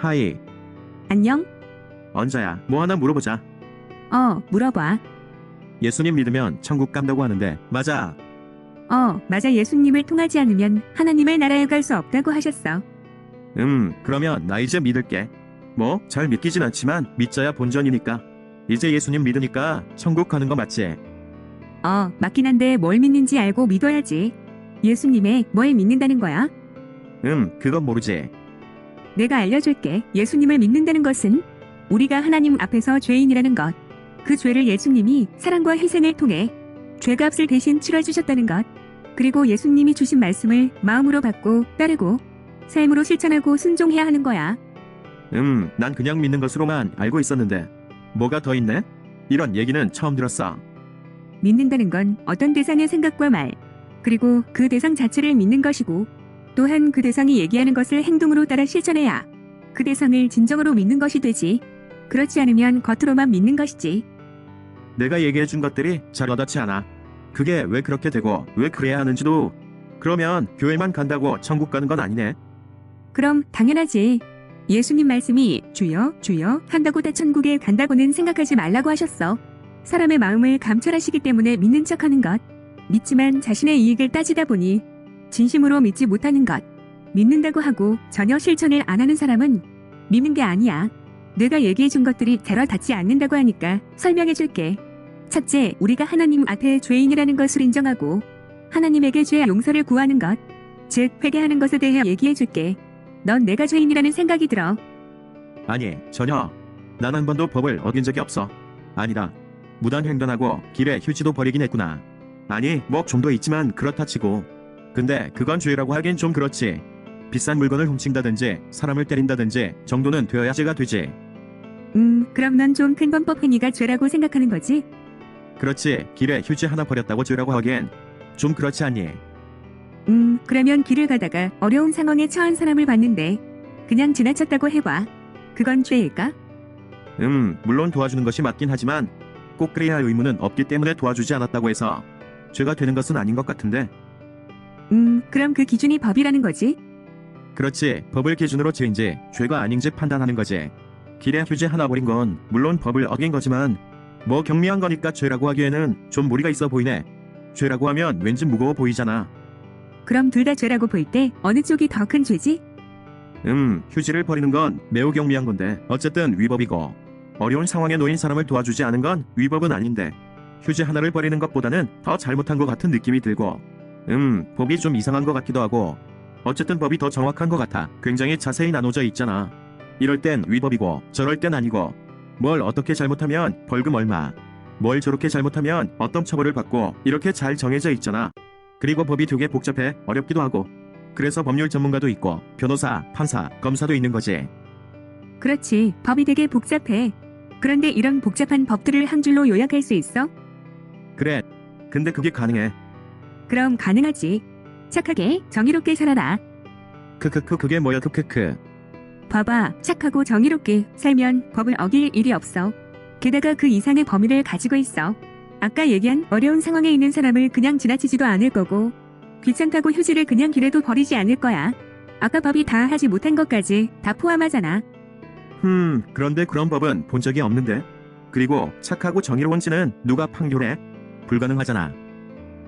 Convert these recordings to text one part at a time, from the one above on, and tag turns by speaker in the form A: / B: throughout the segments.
A: 하이,
B: 안녕?
A: 언자야. 뭐 하나 물어보자.
B: 물어봐.
A: 예수님 믿으면 천국 간다고 하는데 맞아?
B: 맞아. 예수님을 통하지 않으면 하나님의 나라에 갈 수 없다고 하셨어.
A: 그러면 나 이제 믿을게. 뭐 잘 믿기진 않지만 믿자야 본전이니까. 이제 예수님 믿으니까 천국 가는 거 맞지?
B: 맞긴 한데 뭘 믿는지 알고 믿어야지. 예수님의 뭐에 믿는다는 거야?
A: 그건 모르지.
B: 내가 알려줄게. 예수님을 믿는다는 것은 우리가 하나님 앞에서 죄인이라는 것. 그 죄를 예수님이 사랑과 희생을 통해 죄값을 대신 치러주셨다는 것. 그리고 예수님이 주신 말씀을 마음으로 받고 따르고 삶으로 실천하고 순종해야 하는 거야.
A: 난 그냥 믿는 것으로만 알고 있었는데 뭐가 더 있네? 이런 얘기는 처음 들었어.
B: 믿는다는 건 어떤 대상의 생각과 말, 그리고 그 대상 자체를 믿는 것이고, 또한 그 대상이 얘기하는 것을 행동으로 따라 실천해야 그 대상을 진정으로 믿는 것이 되지. 그렇지 않으면 겉으로만 믿는 것이지.
A: 내가 얘기해준 것들이 잘 와닿지 않아. 그게 왜 그렇게 되고 왜 그래야 하는지도. 그러면 교회만 간다고 천국 가는 건 아니네.
B: 그럼 당연하지. 예수님 말씀이 주여 주여 한다고 다 천국에 간다고는 생각하지 말라고 하셨어. 사람의 마음을 감찰하시기 때문에 믿는 척하는 것, 믿지만 자신의 이익을 따지다 보니 진심으로 믿지 못하는 것, 믿는다고 하고 전혀 실천을 안 하는 사람은 믿는 게 아니야. 내가 얘기해준 것들이 잘 와닿지 않는다고 하니까 설명해줄게. 첫째, 우리가 하나님 앞에 죄인이라는 것을 인정하고 하나님에게 죄 용서를 구하는 것, 즉 회개하는 것에 대해 얘기해줄게. 넌 내가 죄인이라는 생각이 들어?
A: 아니, 전혀. 난 한 번도 법을 어긴 적이 없어. 아니다. 무단 횡단하고 길에 휴지도 버리긴 했구나. 아니, 뭐 좀 더 있지만 그렇다 치고. 근데 그건 죄라고 하긴 좀 그렇지. 비싼 물건을 훔친다든지 사람을 때린다든지 정도는 되어야 죄가 되지.
B: 그럼 넌 좀 큰 범법 행위가 죄라고 생각하는 거지?
A: 그렇지. 길에 휴지 하나 버렸다고 죄라고 하기엔 좀 그렇지 않니?
B: 그러면 길을 가다가 어려운 상황에 처한 사람을 봤는데 그냥 지나쳤다고 해봐. 그건 죄일까?
A: 물론 도와주는 것이 맞긴 하지만 꼭 그래야 할 의무는 없기 때문에 도와주지 않았다고 해서 죄가 되는 것은 아닌 것 같은데.
B: 그럼 그 기준이 법이라는 거지?
A: 그렇지. 법을 기준으로 죄인지 죄가 아닌지 판단하는 거지. 길에 휴지 하나 버린 건 물론 법을 어긴 거지만 뭐 경미한 거니까 죄라고 하기에는 좀 무리가 있어 보이네. 죄라고 하면 왠지 무거워 보이잖아.
B: 그럼 둘 다 죄라고 볼 때 어느 쪽이 더 큰 죄지?
A: 휴지를 버리는 건 매우 경미한 건데 어쨌든 위법이고, 어려운 상황에 놓인 사람을 도와주지 않은 건 위법은 아닌데 휴지 하나를 버리는 것보다는 더 잘못한 것 같은 느낌이 들고, 법이 좀 이상한 것 같기도 하고, 어쨌든 법이 더 정확한 것 같아. 굉장히 자세히 나눠져 있잖아. 이럴 땐 위법이고 저럴 땐 아니고, 뭘 어떻게 잘못하면 벌금 얼마, 뭘 저렇게 잘못하면 어떤 처벌을 받고, 이렇게 잘 정해져 있잖아. 그리고 법이 되게 복잡해. 어렵기도 하고. 그래서 법률 전문가도 있고 변호사, 판사, 검사도 있는 거지.
B: 그렇지. 법이 되게 복잡해. 그런데 이런 복잡한 법들을 한 줄로 요약할 수 있어?
A: 그래. 근데 그게 가능해.
B: 그럼 가능하지. 착하게, 정의롭게 살아라.
A: 그게 뭐야 크크크.
B: 봐봐. 착하고 정의롭게 살면 법을 어길 일이 없어. 게다가 그 이상의 범위를 가지고 있어. 아까 얘기한 어려운 상황에 있는 사람을 그냥 지나치지도 않을 거고, 귀찮다고 휴지를 그냥 길에도 버리지 않을 거야. 아까 법이 다 하지 못한 것까지 다 포함하잖아.
A: 그런데 그런 법은 본 적이 없는데. 그리고 착하고 정의로운지는 누가 판결해? 불가능하잖아.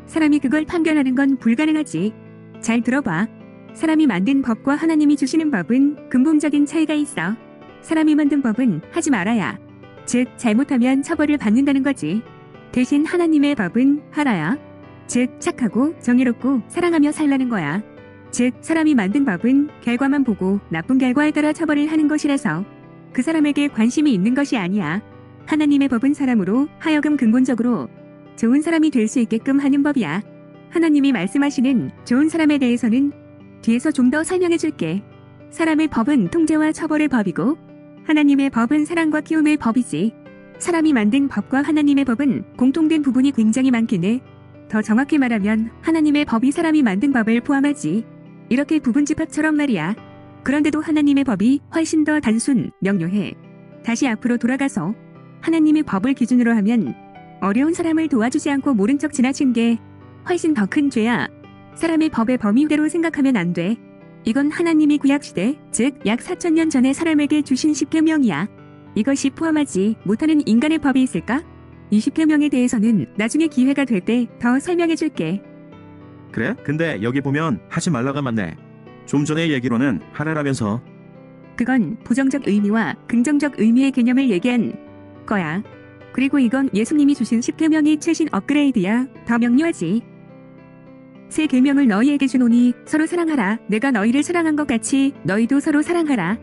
B: 사람이 그걸 판결하는 건 불가능하지. 잘 들어봐. 사람이 만든 법과 하나님이 주시는 법은 근본적인 차이가 있어. 사람이 만든 법은 하지 말아야, 즉 잘못하면 처벌을 받는다는 거지. 대신 하나님의 법은 하라야, 즉 착하고 정의롭고 사랑하며 살라는 거야. 즉 사람이 만든 법은 결과만 보고 나쁜 결과에 따라 처벌을 하는 것이라서 그 사람에게 관심이 있는 것이 아니야. 하나님의 법은 사람으로 하여금 근본적으로 좋은 사람이 될 수 있게끔 하는 법이야. 하나님이 말씀하시는 좋은 사람에 대해서는 뒤에서 좀 더 설명해 줄게. 사람의 법은 통제와 처벌의 법이고 하나님의 법은 사랑과 키움의 법이지. 사람이 만든 법과 하나님의 법은 공통된 부분이 굉장히 많긴 해. 더 정확히 말하면 하나님의 법이 사람이 만든 법을 포함하지. 이렇게 부분집합처럼 말이야. 그런데도 하나님의 법이 훨씬 더 단순, 명료해. 다시 앞으로 돌아가서 하나님의 법을 기준으로 하면 어려운 사람을 도와주지 않고 모른 척 지나친 게 훨씬 더 큰 죄야. 사람의 법의 범위대로 생각하면 안 돼. 이건 하나님이 구약시대, 즉 약 4,000년 전에 사람에게 주신 십계명이야. 이것이 포함하지 못하는 인간의 법이 있을까? 이 십계명에 대해서는 나중에 기회가 될 때 더 설명해줄게.
A: 그래? 근데 여기 보면 하지 말라가 많네. 좀 전에 얘기로는 하라라면서.
B: 그건 부정적 의미와 긍정적 의미의 개념을 얘기한 거야. 그리고 이건 예수님이 주신 십계명의 최신 업그레이드야. 더 명료하지. 새 계명을 너희에게 주노니 서로 사랑하라. 내가 너희를 사랑한 것 같이 너희도 서로 사랑하라.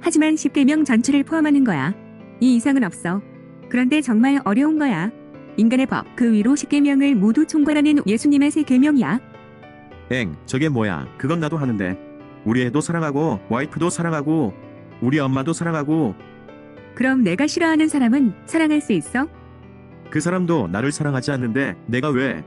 B: 하지만 십계명 전체를 포함하는 거야. 이 이상은 없어. 그런데 정말 어려운 거야. 인간의 법, 그 위로 십계명을 모두 총괄하는 예수님의 새 계명이야.
A: 저게 뭐야? 그건 나도 하는데. 우리 애도 사랑하고 와이프도 사랑하고 우리 엄마도 사랑하고.
B: 그럼 내가 싫어하는 사람은 사랑할 수 있어?
A: 그 사람도 나를 사랑하지 않는데 내가 왜?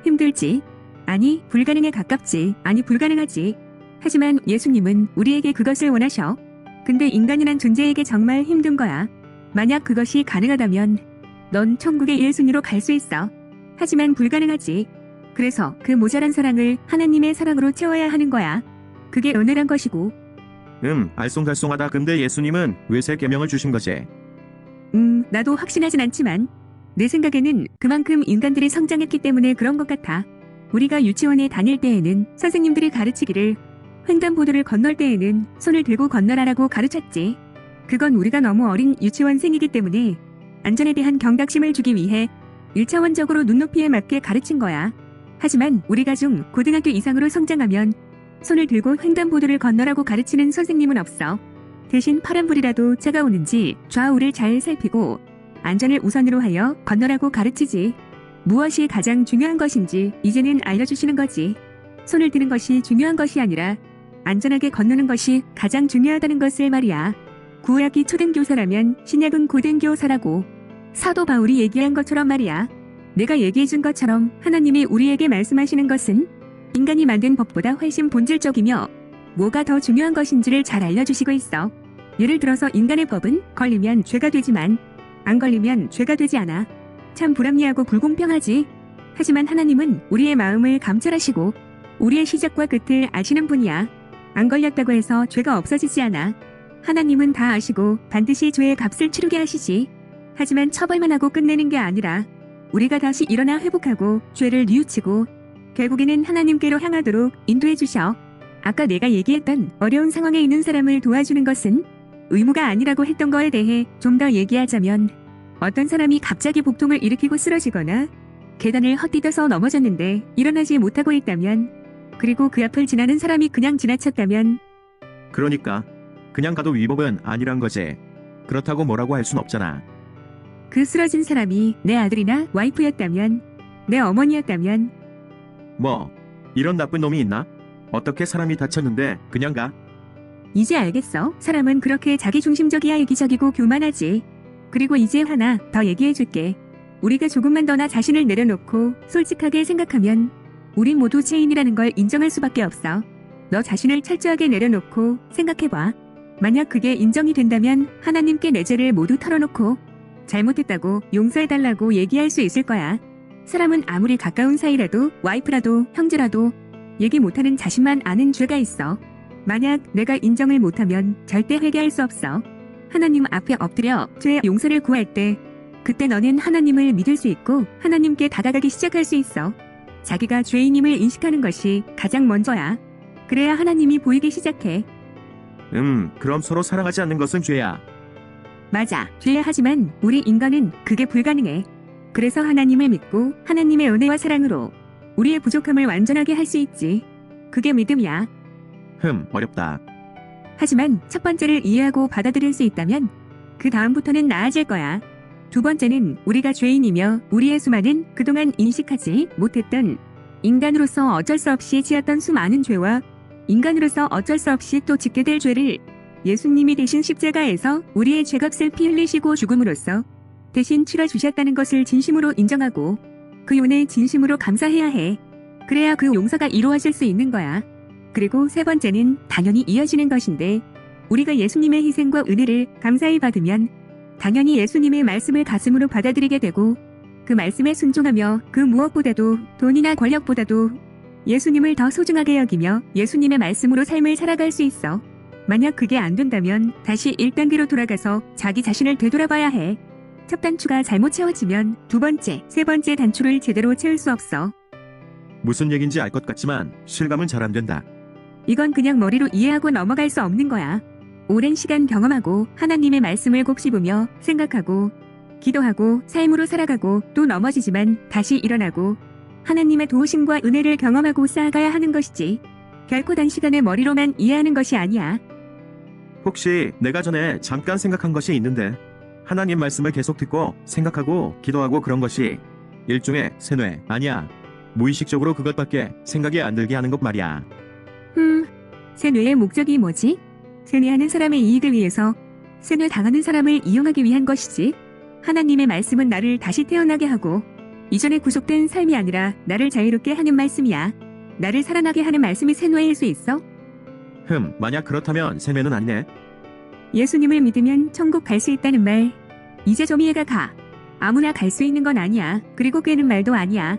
B: 힘들지? 아니, 불가능에 가깝지. 아니, 불가능하지. 하지만 예수님은 우리에게 그것을 원하셔. 근데 인간이란 존재에게 정말 힘든 거야. 만약 그것이 가능하다면 넌 천국의 1순위로 갈 수 있어. 하지만 불가능하지. 그래서 그 모자란 사랑을 하나님의 사랑으로 채워야 하는 거야. 그게 은혜란 것이고.
A: 알쏭달쏭하다. 근데 예수님은 왜 새 계명을 주신 거지?
B: 나도 확신하진 않지만 내 생각에는 그만큼 인간들이 성장했기 때문에 그런 것 같아. 우리가 유치원에 다닐 때에는 선생님들이 가르치기를 횡단보도를 건널 때에는 손을 들고 건너라라고 가르쳤지. 그건 우리가 너무 어린 유치원생이기 때문에 안전에 대한 경각심을 주기 위해 1차원적으로 눈높이에 맞게 가르친 거야. 하지만 우리가 중 고등학교 이상으로 성장하면 손을 들고 횡단보도를 건너라고 가르치는 선생님은 없어. 대신 파란불이라도 차가우는지 좌우를 잘 살피고 안전을 우선으로 하여 건너라고 가르치지. 무엇이 가장 중요한 것인지 이제는 알려주시는 거지. 손을 드는 것이 중요한 것이 아니라 안전하게 건너는 것이 가장 중요하다는 것을 말이야. 구약이 초등교사라면 신약은 고등교사라고 사도 바울이 얘기한 것처럼 말이야. 내가 얘기해준 것처럼 하나님이 우리에게 말씀하시는 것은 인간이 만든 법보다 훨씬 본질적이며 뭐가 더 중요한 것인지를 잘 알려주시고 있어. 예를 들어서 인간의 법은 걸리면 죄가 되지만 안 걸리면 죄가 되지 않아. 참 불합리하고 불공평하지. 하지만 하나님은 우리의 마음을 감찰하시고 우리의 시작과 끝을 아시는 분이야. 안 걸렸다고 해서 죄가 없어지지 않아. 하나님은 다 아시고 반드시 죄의 값을 치르게 하시지. 하지만 처벌만 하고 끝내는 게 아니라 우리가 다시 일어나 회복하고 죄를 뉘우치고 결국에는 하나님께로 향하도록 인도해 주셔. 아까 내가 얘기했던 어려운 상황에 있는 사람을 도와주는 것은 의무가 아니라고 했던 거에 대해 좀 더 얘기하자면 어떤 사람이 갑자기 복통을 일으키고 쓰러지거나 계단을 헛디뎌서 넘어졌는데 일어나지 못하고 있다면 그리고 그 앞을 지나는 사람이 그냥 지나쳤다면
A: 그러니까 그냥 가도 위법은 아니란 거지. 그렇다고 뭐라고 할 순 없잖아.
B: 그 쓰러진 사람이 내 아들이나 와이프였다면 내 어머니였다면
A: 뭐 이런 나쁜 놈이 있나? 어떻게 사람이 다쳤는데 그냥 가?
B: 이제 알겠어. 사람은 그렇게 자기중심적이야. 이기적이고 교만하지. 그리고 이제 하나 더 얘기해줄게. 우리가 조금만 더 나 자신을 내려놓고 솔직하게 생각하면 우리 모두 죄인이라는 걸 인정할 수밖에 없어. 너 자신을 철저하게 내려놓고 생각해봐. 만약 그게 인정이 된다면 하나님께 내 죄를 모두 털어놓고 잘못했다고 용서해달라고 얘기할 수 있을 거야. 사람은 아무리 가까운 사이라도 와이프라도 형제라도 얘기 못하는 자신만 아는 죄가 있어. 만약 내가 인정을 못하면 절대 회개할 수 없어. 하나님 앞에 엎드려 죄의 용서를 구할 때 그때 너는 하나님을 믿을 수 있고 하나님께 다가가기 시작할 수 있어. 자기가 죄인임을 인식하는 것이 가장 먼저야. 그래야 하나님이 보이기 시작해.
A: 그럼 서로 사랑하지 않는 것은 죄야.
B: 맞아, 죄야. 하지만 우리 인간은 그게 불가능해. 그래서 하나님을 믿고 하나님의 은혜와 사랑으로 우리의 부족함을 완전하게 할 수 있지. 그게 믿음이야.
A: 어렵다.
B: 하지만 첫 번째를 이해하고 받아들일 수 있다면 그 다음부터는 나아질 거야. 두 번째는 우리가 죄인이며 우리의 수많은 그동안 인식하지 못했던 인간으로서 어쩔 수 없이 지었던 수많은 죄와 인간으로서 어쩔 수 없이 또 짓게 될 죄를 예수님이 대신 십자가에서 우리의 죄값을 피 흘리시고 죽음으로써 대신 치러주셨다는 것을 진심으로 인정하고 그 은혜에 진심으로 감사해야 해. 그래야 그 용서가 이루어질 수 있는 거야. 그리고 세 번째는 당연히 이어지는 것인데 우리가 예수님의 희생과 은혜를 감사히 받으면 당연히 예수님의 말씀을 가슴으로 받아들이게 되고 그 말씀에 순종하며 그 무엇보다도 돈이나 권력보다도 예수님을 더 소중하게 여기며 예수님의 말씀으로 삶을 살아갈 수 있어. 만약 그게 안 된다면 다시 1단계로 돌아가서 자기 자신을 되돌아봐야 해. 첫 단추가 잘못 채워지면 두 번째, 세 번째 단추를 제대로 채울 수 없어.
A: 무슨 얘긴지 알 것 같지만 실감은 잘 안 된다.
B: 이건 그냥 머리로 이해하고 넘어갈 수 없는 거야. 오랜 시간 경험하고 하나님의 말씀을 곱씹으며 생각하고 기도하고 삶으로 살아가고 또 넘어지지만 다시 일어나고 하나님의 도우심과 은혜를 경험하고 쌓아가야 하는 것이지. 결코 단시간에 머리로만 이해하는 것이 아니야.
A: 혹시 내가 전에 잠깐 생각한 것이 있는데 하나님 말씀을 계속 듣고 생각하고 기도하고 그런 것이 일종의 세뇌 아니야. 무의식적으로 그것밖에 생각이 안 들게 하는 것 말이야.
B: 세뇌의 목적이 뭐지? 세뇌하는 사람의 이익을 위해서 세뇌 당하는 사람을 이용하기 위한 것이지. 하나님의 말씀은 나를 다시 태어나게 하고 이전에 구속된 삶이 아니라 나를 자유롭게 하는 말씀이야. 나를 살아나게 하는 말씀이 세뇌일 수 있어?
A: 만약 그렇다면 세뇌는 아니네.
B: 예수님을 믿으면 천국 갈 수 있다는 말. 이제 좀 이해가 가. 아무나 갈 수 있는 건 아니야. 그리고 꿰는 말도 아니야.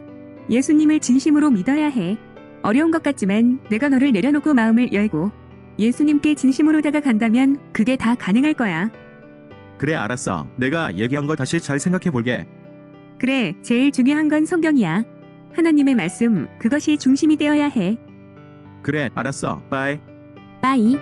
B: 예수님을 진심으로 믿어야 해. 어려운 것 같지만 내가 너를 내려놓고 마음을 열고 예수님께 진심으로 다가간다면 그게 다 가능할 거야.
A: 그래 알았어. 내가 얘기한 거 다시 잘 생각해 볼게.
B: 그래, 제일 중요한 건 성경이야. 하나님의 말씀, 그것이 중심이 되어야 해.
A: 그래 알았어. 빠이.
B: 빠이.